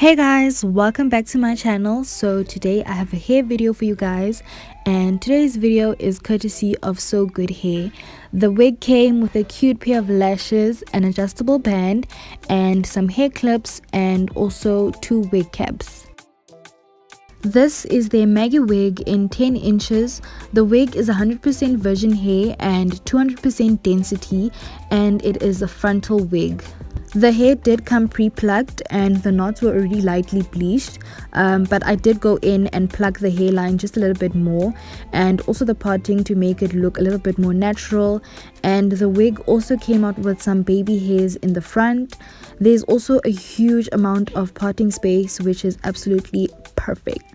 Hey guys, welcome back to my channel. So today I have a hair video for you guys, and today's video is courtesy of Sogoodhair. The wig came with a cute pair of lashes, an adjustable band, and some hair clips, and also 2 wig caps. This is their Maggie wig in 10 inches. The wig is 100% virgin hair and 200% density, and it is a frontal wig. The hair did come pre-plucked and the knots were already lightly bleached, but I did go in and pluck the hairline just a little bit more, and also the parting to make it look a little bit more natural. And the wig also came out with some baby hairs in the front. There's also a huge amount of parting space, which is absolutely perfect.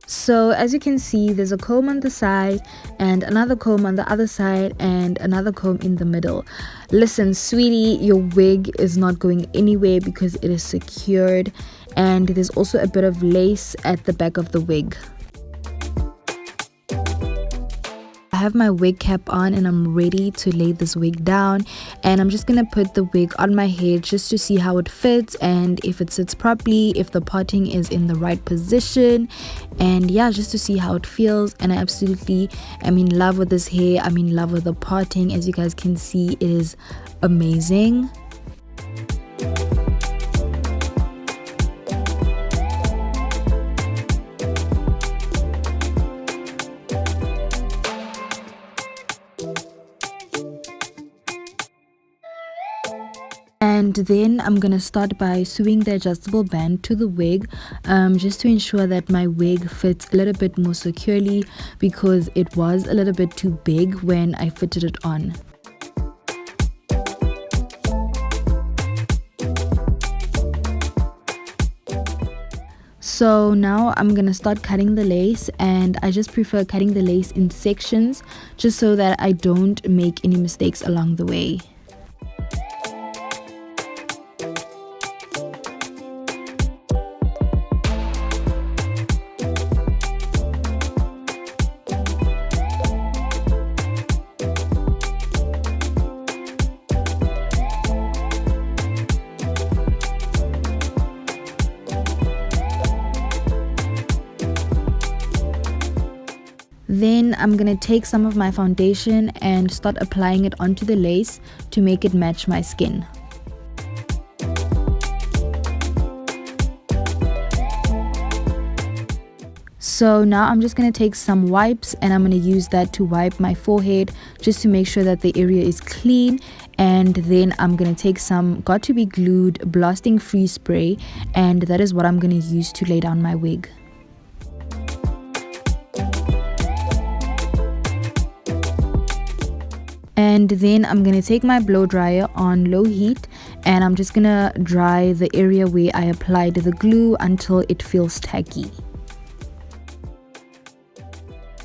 So as you can see, there's a comb on the side and another comb on the other side and another comb in the middle. Listen, sweetie, your wig is not going anywhere because it is secured, and there's also a bit of lace at the back of the wig. I have my wig cap on and I'm ready to lay this wig down, and I'm just gonna put the wig on my head just to see how it fits and if it sits properly, if the parting is in the right position, and yeah, just to see how it feels. And I absolutely am in love with this hair. I'm in love with the parting. As you guys can see, it is amazing. And then I'm gonna start by sewing the adjustable band to the wig, just to ensure that my wig fits a little bit more securely, because it was a little bit too big when I fitted it on. So now I'm gonna start cutting the lace, and I just prefer cutting the lace in sections just so that I don't make any mistakes along the way. Then I'm gonna take some of my foundation and start applying it onto the lace to make it match my skin. So now I'm just gonna take some wipes and I'm gonna use that to wipe my forehead just to make sure that the area is clean. And then I'm gonna take some got to be glued blasting free spray, and that is what I'm gonna use to lay down my wig. And then I'm gonna take my blow dryer on low heat, and I'm just gonna dry the area where I applied the glue until it feels tacky.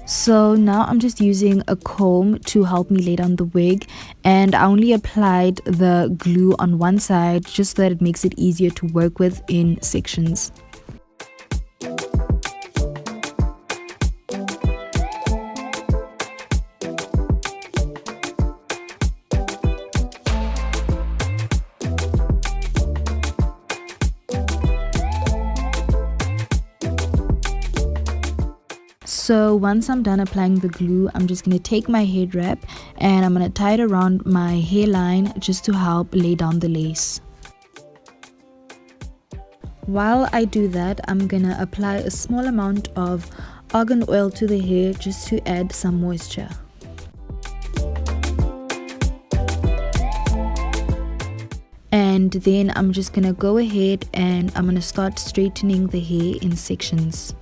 So now I'm just using a comb to help me lay down the wig, and I only applied the glue on one side just so that it makes it easier to work with in sections. So once I'm done applying the glue, I'm just going to take my head wrap and I'm going to tie it around my hairline just to help lay down the lace. While I do that, I'm going to apply a small amount of argan oil to the hair just to add some moisture. And then I'm just going to go ahead and I'm going to start straightening the hair in sections.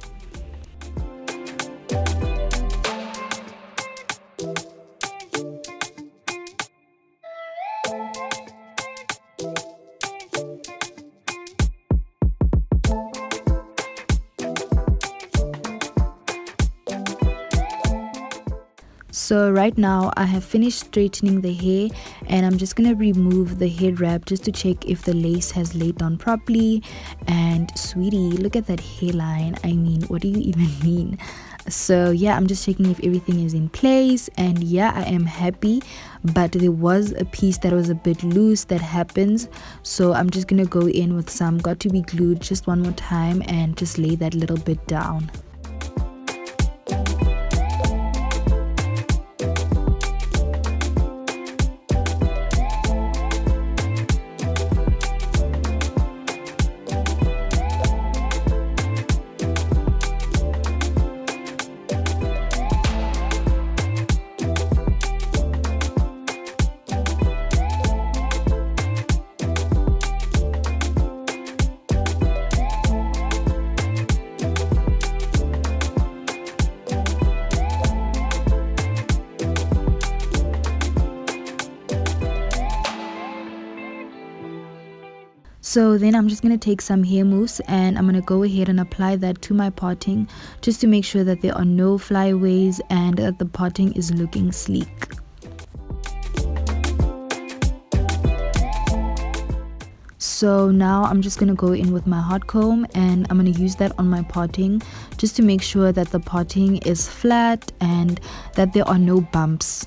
So right now I have finished straightening the hair, and I'm just gonna remove the head wrap just to check if the lace has laid down properly. And sweetie, look at that hairline. I mean, what do you even mean? So yeah, I'm just checking if everything is in place, and yeah, I am happy. But there was a piece that was a bit loose that happens, so I'm just gonna go in with some got to be glued just one more time and just lay that little bit down. So then I'm just going to take some hair mousse and I'm going to go ahead and apply that to my parting, just to make sure that there are no flyaways and that the parting is looking sleek. So now I'm just going to go in with my hot comb and I'm going to use that on my parting, just to make sure that the parting is flat and that there are no bumps.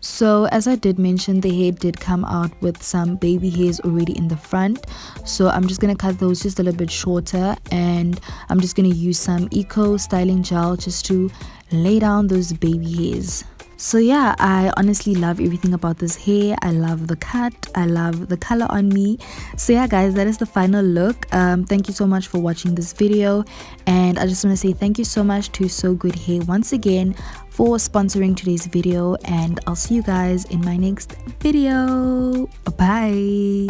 So as I did mention, the hair did come out with some baby hairs already in the front, so I'm just going to cut those just a little bit shorter, and I'm just going to use some eco styling gel just to lay down those baby hairs. So yeah, I honestly love everything about this hair. I love the cut, I love the color on me. So yeah guys, that is the final look. Thank you so much for watching this video, and I just want to say thank you so much to So Good Hair once again for sponsoring today's video, and I'll see you guys in my next video. Bye.